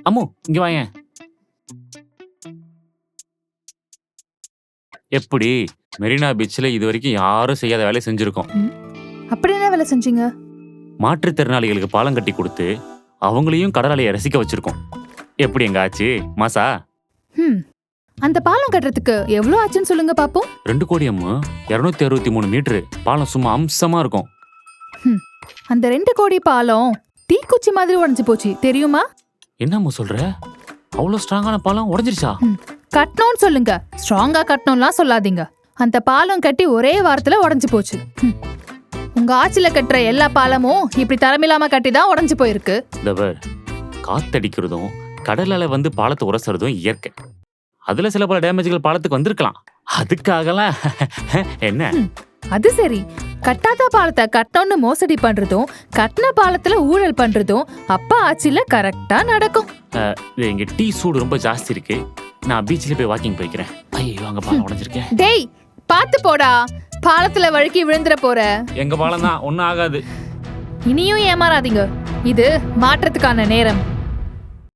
அம்மு இங்க வாயேன். எப்படி மெரினா பீச்ல இது வரைக்கும் யாரும் செய்யாத வேலையை செஞ்சிருக்கோம். அப்படி என்ன வேலை செஞ்சீங்க? மாற்றுத்திறனாளிகளுக்கு பாலம் கட்டி கொடுத்து அவங்களையும் கடல் அலையை ரசிக்க வச்சிருக்கோம். எப்படி எங்க ஆச்சு மாசா? அந்த பாலம் கட்டுறதுக்கு எவ்வளவு ஆச்சுன்னு சொல்லுங்க பாப்போம். 2 கோடி அம்மு. 263 மீட்டரு பாலம் சும்மா அம்சமா இருக்கும். அந்த 2 கோடி பாலம் தீக்குச்சி மாதிரி உடைஞ்சு போச்சு தெரியுமா? என்னம்மா சொல்ற? அவ்வளவு ஸ்ட்ராங்கான பாலம் உடைஞ்சிருச்சா? கட்டணும்னு சொல்லுங்க, ஸ்ட்ராங்கா கட்டணும்லாம் சொல்லாதீங்க. அந்த பாலம் கட்டி ஒரே வாரத்துல உடைஞ்சு போச்சு. உங்க ஆட்சியில கட்டுற எல்லா பாலமும் இப்படி தரமில்லாம கட்டி தான் உடைஞ்சு போயிருக்கு. காத்தடிக்கிறதும் கடல் அலை வந்து பாலத்தை உரசுறதும் இயற்கை. அதுல சில பல டேமேஜ்கள் பாலத்துக்கு வந்திருக்கலாம். அதுக்காகலாம் என்ன? அது சரி, கட்டாத பாலத்தை கட்டணும்னு மோசடி பண்றதும் கட்டின பாலத்துல ஊழல் பண்றதும் அப்பா ஆட்சியில கரெக்டா நடக்கும். இங்க டீ சூடு ரொம்ப ஜாஸ்தி இருக்கு. நான் பீச்ல போய் வாக்கிங் போய்க்கிறேன். ஐயோ அங்க பாலம் உடைஞ்சிருக்கேன். டேய் பாத்து போடா, பாலத்துல வழுக்கி விழுந்துற போற. எங்க பாலம் தான் ஒன்னும் ஆகாது. இனியும் ஏமாறாதீங்க, இது மாற்றத்துக்கான நேரம்.